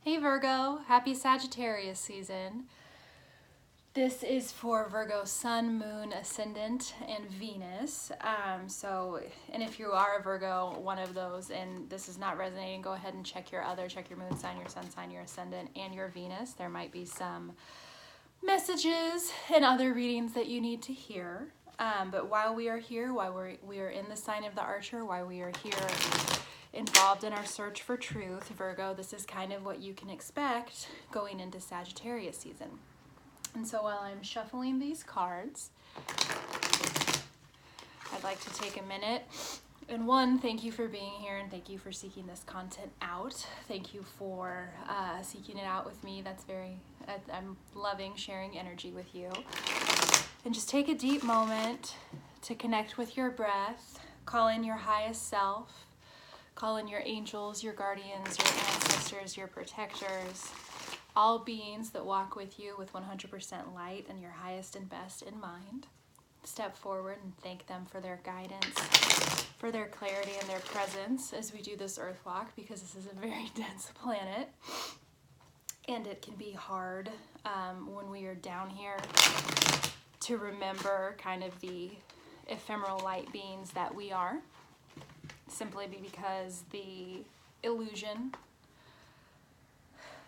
Hey Virgo, happy Sagittarius season. This is for Virgo Sun, Moon, Ascendant, and Venus. And if you are a Virgo, one of those, and this is not resonating, go ahead and check your moon sign, your sun sign, your ascendant, and your Venus. There might be some messages and other readings that you need to hear. But while we are here, while we are in the sign of the Archer, while we are here involved in our search for truth, Virgo, this is kind of what you can expect going into Sagittarius season. And so while I'm shuffling these cards, I'd like to take a minute and thank you for being here and thank you for seeking this content out. Thank you for seeking it out with me. I'm loving sharing energy with you. And just take a deep moment to connect with your breath, call in your highest self, call in your angels, your guardians, your ancestors, your protectors, all beings that walk with you with 100% light and your highest and best in mind. Step forward and thank them for their guidance, for their clarity and their presence as we do this earth walk, because this is a very dense planet. And it can be hard when we are down here to remember kind of the ephemeral light beings that we are, simply because the illusion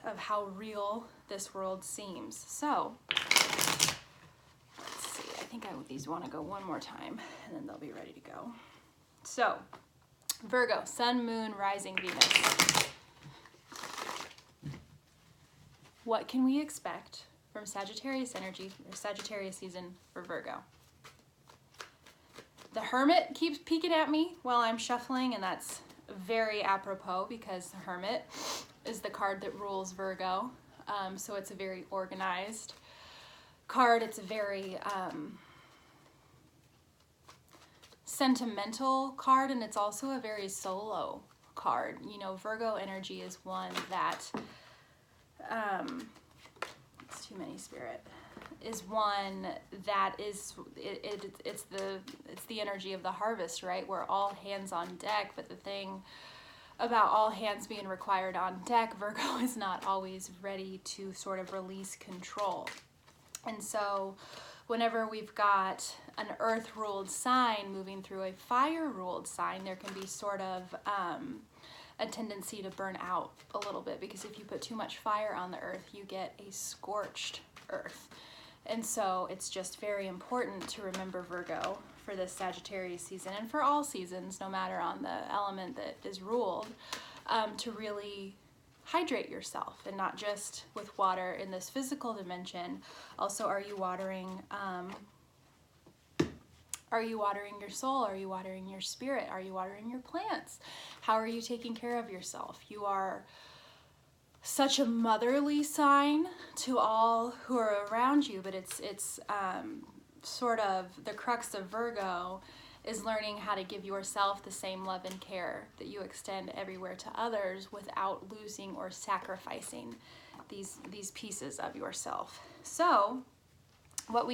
of how real this world seems. So, let's see, I think these want to go one more time and then they'll be ready to go. So, Virgo, Sun, Moon, Rising, Venus. What can we expect from Sagittarius energy, or Sagittarius season for Virgo? The Hermit keeps peeking at me while I'm shuffling, and that's very apropos because the Hermit is the card that rules Virgo. So it's a very organized card. It's a very sentimental card, and it's also a very solo card. You know, Virgo energy is one that, it's too many, Spirit, is one that is, it's the energy of the harvest, right? We're all hands on deck, but the thing about all hands being required on deck, Virgo is not always ready to sort of release control. And so whenever we've got an earth-ruled sign moving through a fire-ruled sign, there can be sort of a tendency to burn out a little bit, because if you put too much fire on the earth, you get a scorched earth. And so it's just very important to remember, Virgo, for this Sagittarius season and for all seasons, no matter on the element that is ruled, to really hydrate yourself, and not just with water in this physical dimension. Also, are you watering your soul? Are you watering your spirit? Are you watering your plants? How are you taking care of yourself? You are such a motherly sign to all who are around you, but it's sort of the crux of Virgo is learning how to give yourself the same love and care that you extend everywhere to others without losing or sacrificing these pieces of yourself. So what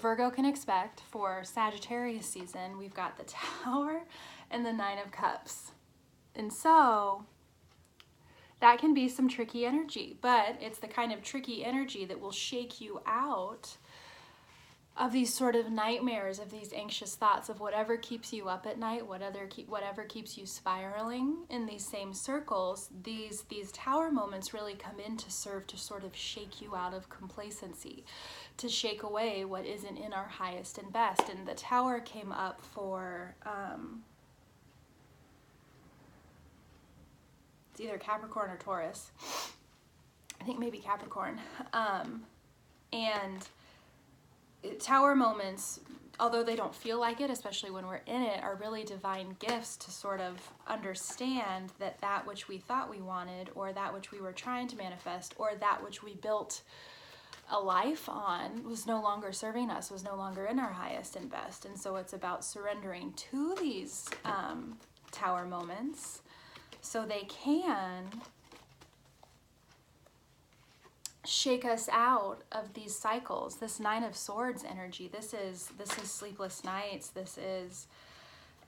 Virgo can expect for Sagittarius season, we've got the Tower and the Nine of Cups. And so that can be some tricky energy, but it's the kind of tricky energy that will shake you out of these sort of nightmares, of these anxious thoughts, of whatever keeps you up at night, whatever keeps you spiraling in these same circles. These Tower moments really come in to serve to sort of shake you out of complacency, to shake away what isn't in our highest and best. And the Tower came up for it's either Capricorn or Taurus. I think maybe Capricorn. And Tower moments, although they don't feel like it, especially when we're in it, are really divine gifts to sort of understand that that which we thought we wanted, or that which we were trying to manifest, or that which we built a life on was no longer serving us, was no longer in our highest and best. And so it's about surrendering to these Tower moments so they can shake us out of these cycles. This Nine of Swords energy, this is sleepless nights, this is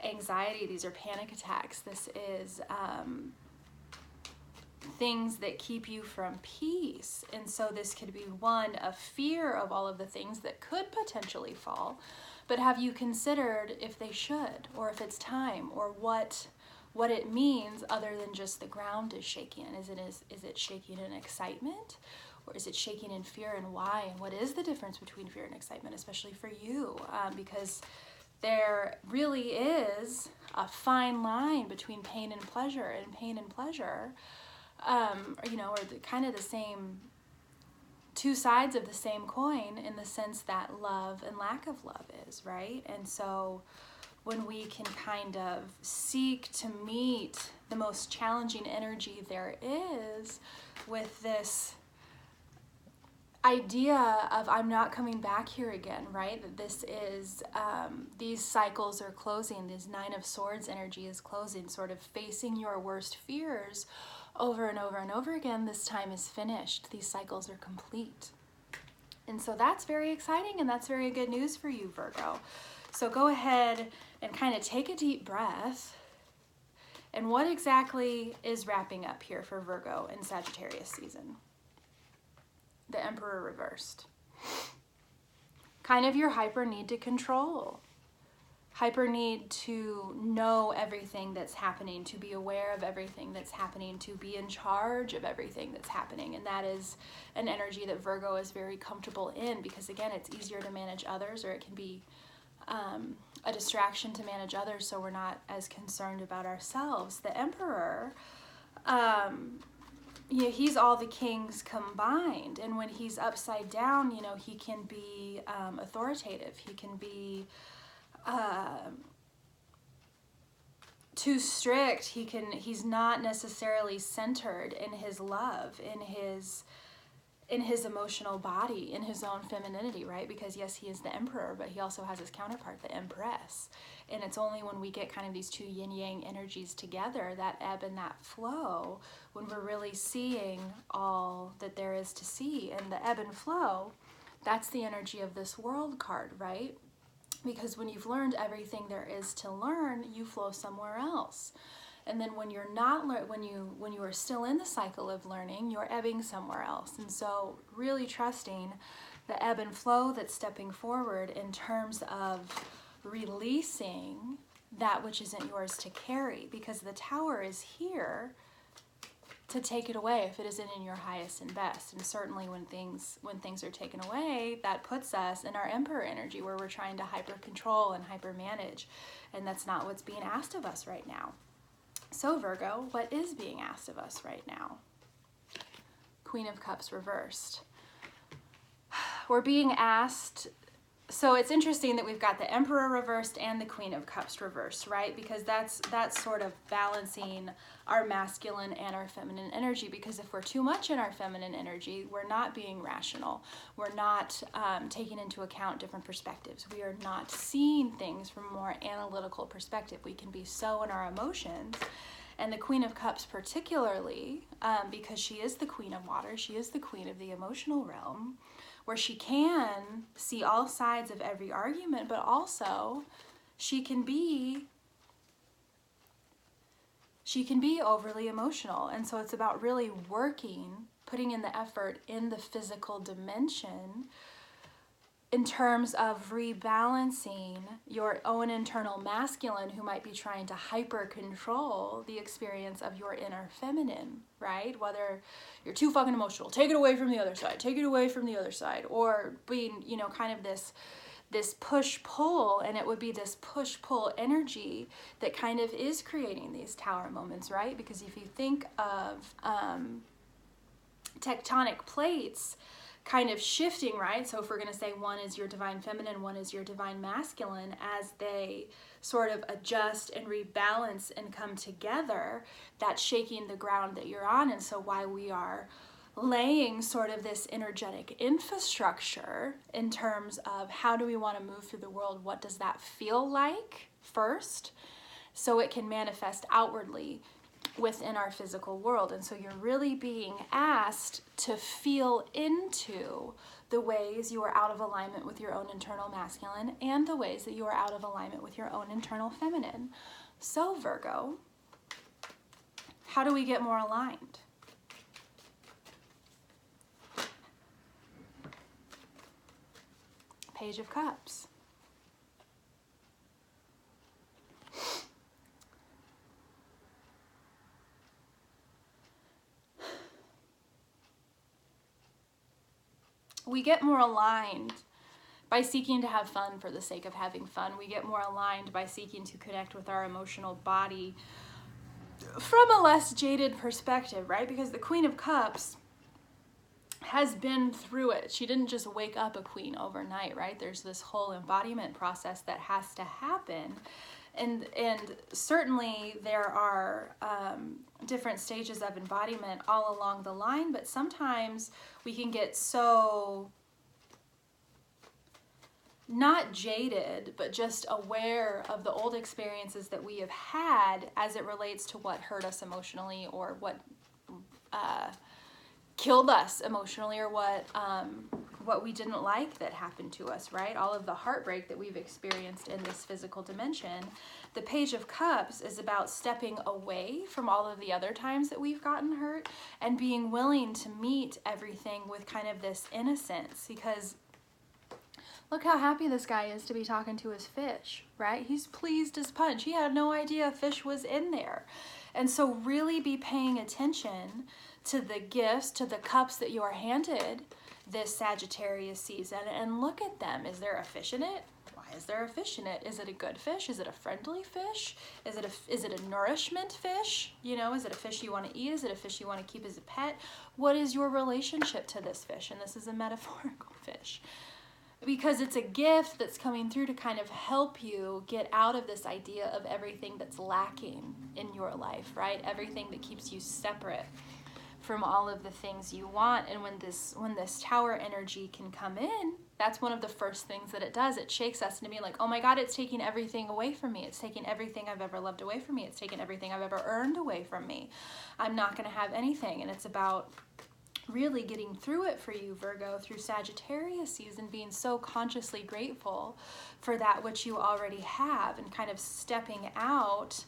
anxiety, these are panic attacks, this is things that keep you from peace. And so this could be one of fear of all of the things that could potentially fall. But have you considered if they should, or if it's time, or what it means other than just the ground is shaking? Is it shaking in excitement, or is it shaking in fear, and why? And what is the difference between fear and excitement, especially for you? Because there really is a fine line between pain and pleasure, and pain and pleasure, you know, are kind of the same, two sides of the same coin, in the sense that love and lack of love is, right? And so when we can kind of seek to meet the most challenging energy there is with this idea of I'm not coming back here again, right? That this is, these cycles are closing, this Nine of Swords energy is closing, sort of facing your worst fears over and over and over again. This time is finished. These cycles are complete. And so that's very exciting, and that's very good news for you, Virgo. So go ahead and kind of take a deep breath. And what exactly is wrapping up here for Virgo in Sagittarius season? The Emperor reversed. Kind of your hyper need to control. Hyper need to know everything that's happening, to be aware of everything that's happening, to be in charge of everything that's happening. And that is an energy that Virgo is very comfortable in, because again, it's easier to manage others, or it can be a distraction to manage others, so we're not as concerned about ourselves. The Emperor, you know, he's all the kings combined, and when he's upside down, you know, he can be authoritative. He can be too strict. He's not necessarily centered in his love, in his emotional body, in his own femininity, right? Because yes, he is the emperor, but he also has his counterpart, the empress. And it's only when we get kind of these two yin yang energies together, that ebb and that flow, when we're really seeing all that there is to see. And the ebb and flow, that's the energy of this world card, right? Because when you've learned everything there is to learn, you flow somewhere else. And then when you're not, when you are still in the cycle of learning, you're ebbing somewhere else. And so really trusting the ebb and flow that's stepping forward in terms of releasing that which isn't yours to carry, because the Tower is here to take it away if it isn't in your highest and best. And certainly when things are taken away, that puts us in our Emperor energy, where we're trying to hyper control and hyper manage, and that's not what's being asked of us right now. So Virgo, what is being asked of us right now? Queen of Cups reversed. We're being asked, so it's interesting that we've got the Emperor reversed and the Queen of Cups reversed, right? Because that's sort of balancing our masculine and our feminine energy. Because if we're too much in our feminine energy, we're not being rational. We're not taking into account different perspectives. We are not seeing things from a more analytical perspective. We can be so in our emotions. And the Queen of Cups particularly, because she is the Queen of Water, she is the Queen of the emotional realm, where she can see all sides of every argument, but also she can be overly emotional. And so it's about really working, putting in the effort in the physical dimension in terms of rebalancing your own internal masculine, who might be trying to hyper control the experience of your inner feminine, right? Whether you're too fucking emotional, take it away from the other side, take it away from the other side, or being, you know, kind of this push-pull, and it would be this push-pull energy that kind of is creating these Tower moments, right? Because if you think of tectonic plates kind of shifting, right? So if we're going to say one is your divine feminine, one is your divine masculine, as they sort of adjust and rebalance and come together, that's shaking the ground that you're on. And so why we are laying sort of this energetic infrastructure in terms of how do we want to move through the world, what does that feel like first, so it can manifest outwardly within our physical world. And so you're really being asked to feel into the ways you are out of alignment with your own internal masculine and the ways that you are out of alignment with your own internal feminine. So Virgo, how do we get more aligned? Page of Cups. We get more aligned by seeking to have fun for the sake of having fun. We get more aligned by seeking to connect with our emotional body from a less jaded perspective, right? Because the Queen of Cups has been through it. She didn't just wake up a queen overnight, right? There's this whole embodiment process that has to happen. And certainly there are different stages of embodiment all along the line, but sometimes we can get so not jaded, but just aware of the old experiences that we have had as it relates to what hurt us emotionally, or what killed us emotionally, or what we didn't like that happened to us, right? All of the heartbreak that we've experienced in this physical dimension. The Page of Cups is about stepping away from all of the other times that we've gotten hurt and being willing to meet everything with kind of this innocence, because look how happy this guy is to be talking to his fish, right? He's pleased as punch. He had no idea a fish was in there. And so really be paying attention to the gifts, to the cups that you are handed this Sagittarius season, and look at them. Is there a fish in it? Why is there a fish in it? Is it a good fish? Is it a friendly fish? Is it a nourishment fish? You know, is it a fish you want to eat? Is it a fish you want to keep as a pet? What is your relationship to this fish? And this is a metaphorical fish, because it's a gift that's coming through to kind of help you get out of this idea of everything that's lacking in your life, right? Everything that keeps you separate from all of the things you want. And when this tower energy can come in, that's one of the first things that it does. It shakes us into being like, oh my God, it's taking everything away from me. It's taking everything I've ever loved away from me. It's taking everything I've ever earned away from me. I'm not going to have anything. And it's about really getting through it for you, Virgo, through Sagittarius season, being so consciously grateful for that which you already have, and kind of stepping out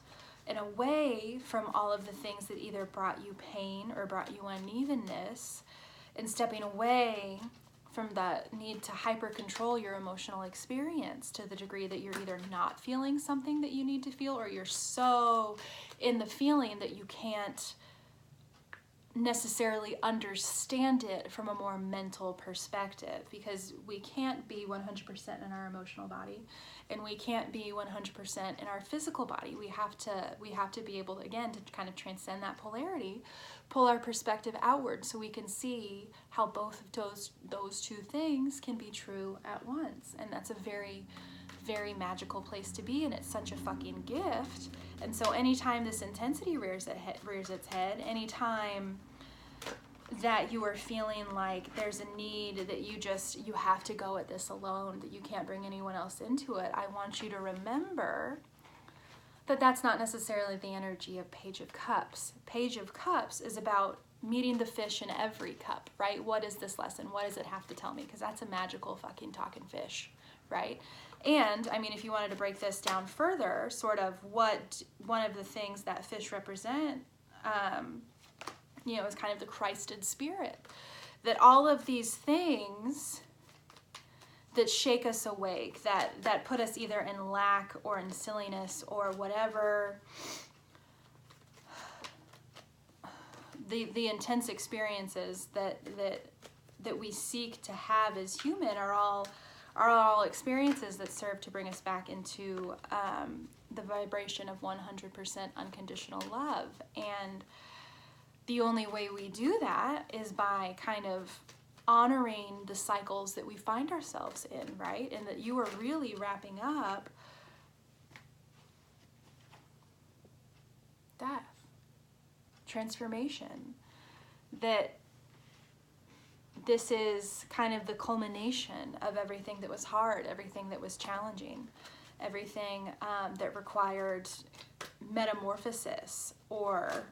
and away from all of the things that either brought you pain or brought you unevenness, and stepping away from the need to hyper control your emotional experience to the degree that you're either not feeling something that you need to feel, or you're so in the feeling that you can't necessarily understand it from a more mental perspective, because we can't be 100% in our emotional body, and we can't be 100% in our physical body. We have to be able to, again, to kind of transcend that polarity, pull our perspective outward so we can see how both of those two things can be true at once. And that's a very, very magical place to be, and it's such a fucking gift. And so anytime this intensity rears its head, anytime that you are feeling like there's a need that you have to go at this alone, that you can't bring anyone else into it, I want you to remember that that's not necessarily the energy of Page of Cups. Page of Cups is about meeting the fish in every cup, right? What is this lesson? What does it have to tell me? Because that's a magical fucking talking fish, right? And I mean, if you wanted to break this down further, sort of what one of the things that fish represent, is kind of the Christed spirit. That all of these things that shake us awake, that put us either in lack or in silliness or whatever, the intense experiences that we seek to have as human are all experiences that serve to bring us back into the vibration of 100% unconditional love. And the only way we do that is by kind of honoring the cycles that we find ourselves in, right? And that you are really wrapping up death, transformation, that this is kind of the culmination of everything that was hard, everything that was challenging, everything that required metamorphosis, or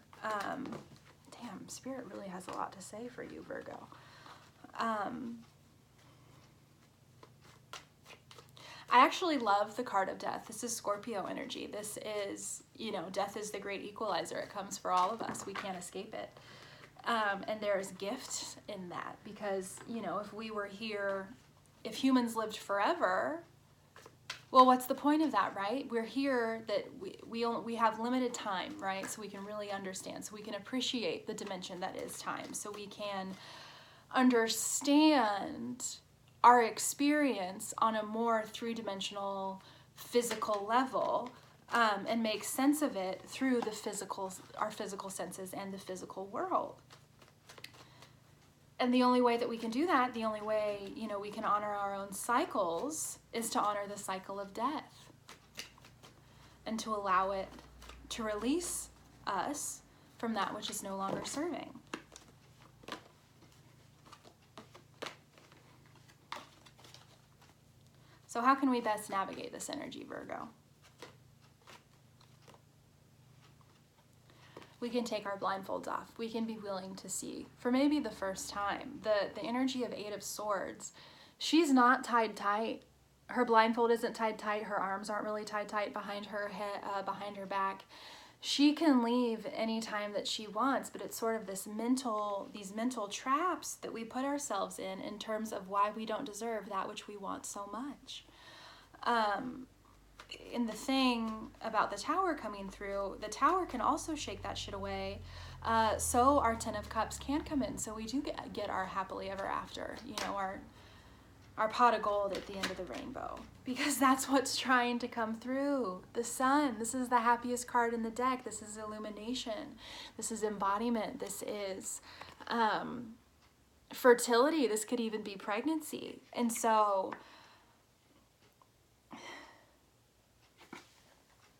damn, Spirit really has a lot to say for you, Virgo. I actually love the card of death. This is Scorpio energy. This is, death is the great equalizer. It comes for all of us. We can't escape it. And there's gifts in that, because, if we were here if humans lived forever, well, what's the point of that, right? We're here that we have limited time, right? So we can really understand, so we can appreciate the dimension that is time, so we can understand our experience on a more three-dimensional physical level, and make sense of it through our physical senses and the physical world. And the only way that we can do that, the only way, you know, we can honor our own cycles is to honor the cycle of death and to allow it to release us from that which is no longer serving. So how can we best navigate this energy, Virgo? We can take our blindfolds off. We can be willing to see, for maybe the first time, the energy of Eight of Swords. She's not tied tight. Her blindfold isn't tied tight. Her arms aren't really tied tight behind her head, behind her back. She can leave anytime that she wants, but it's sort of these mental traps that we put ourselves in terms of why we don't deserve that which we want so much. And the thing about the Tower coming through, the Tower can also shake that shit away, so our Ten of Cups can come in, so we do get our happily ever after, you know, our pot of gold at the end of the rainbow, because that's what's trying to come through. The Sun, this is the happiest card in the deck. This is illumination. This is embodiment. This is fertility. This could even be pregnancy. And so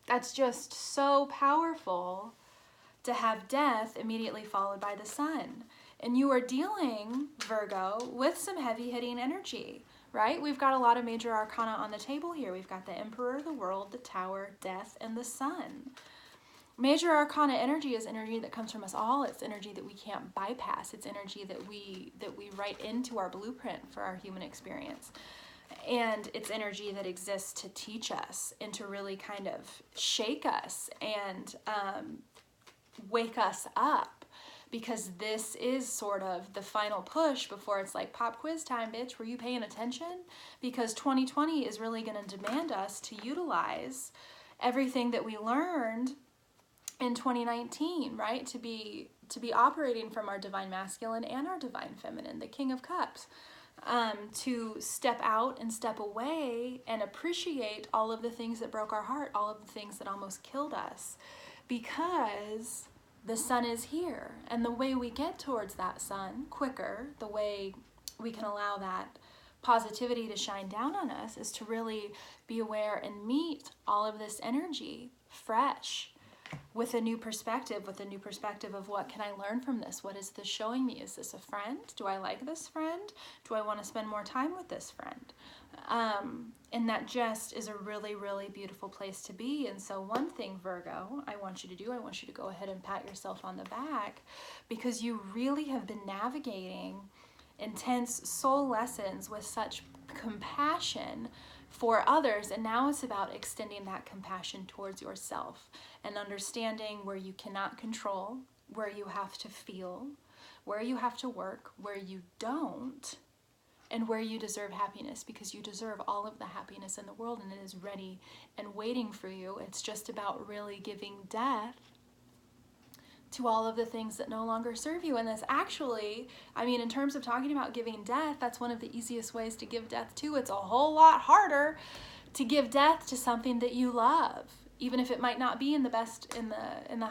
that's just so powerful to have death immediately followed by the Sun. And you are dealing, Virgo, with some heavy-hitting energy, right? We've got a lot of major arcana on the table here. We've got the Emperor, the World, the Tower, Death, and the Sun. Major arcana energy is energy that comes from us all. It's energy that we can't bypass. It's energy that we write into our blueprint for our human experience. And it's energy that exists to teach us and to really kind of shake us and wake us up, because this is sort of the final push before it's like pop quiz time, bitch. Were you paying attention? Because 2020 is really going to demand us to utilize everything that we learned in 2019, right? To be operating from our divine masculine and our divine feminine, the King of Cups. To step out and step away and appreciate all of the things that broke our heart, all of the things that almost killed us, because the Sun is here. And the way we get towards that Sun quicker, the way we can allow that positivity to shine down on us, is to really be aware and meet all of this energy fresh, with a new perspective, of what can I learn from this? What is this showing me? Is this a friend? Do I like this friend? Do I want to spend more time with this friend? And that just is a really, really beautiful place to be. And so one thing, Virgo, I want you to do, I want you to go ahead and pat yourself on the back, because you really have been navigating intense soul lessons with such compassion for others, and now it's about extending that compassion towards yourself and understanding where you cannot control, where you have to feel, where you have to work, where you don't, and where you deserve happiness, because you deserve all of the happiness in the world, and it is ready and waiting for you. It's just about really giving death to all of the things that no longer serve you. And this actually, I mean, in terms of talking about giving death, that's one of the easiest ways to give death to. It's a whole lot harder to give death to something that you love, even if it might not be in the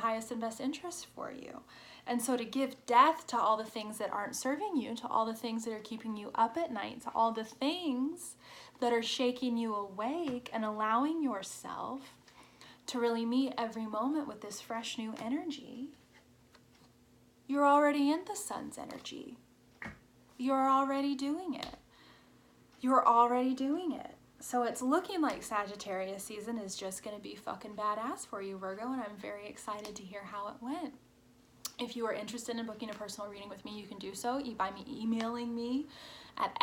highest and best interest for you. And so to give death to all the things that aren't serving you, to all the things that are keeping you up at night, to all the things that are shaking you awake, and allowing yourself to really meet every moment with this fresh new energy, you're already in the Sun's energy. You're already doing it. You're already doing it. So it's looking like Sagittarius season is just going to be fucking badass for you, Virgo, and I'm very excited to hear how it went. If you are interested in booking a personal reading with me, you can do so by emailing me at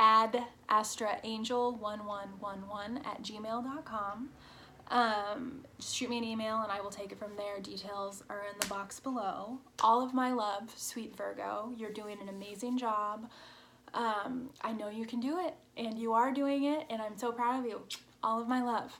adastraangel1111@gmail.com. Just shoot me an email and I will take it from there. Details are in the box below. All of my love, sweet Virgo. You're doing an amazing job I know you can do it, and you are doing it, and I'm so proud of you. All of my love.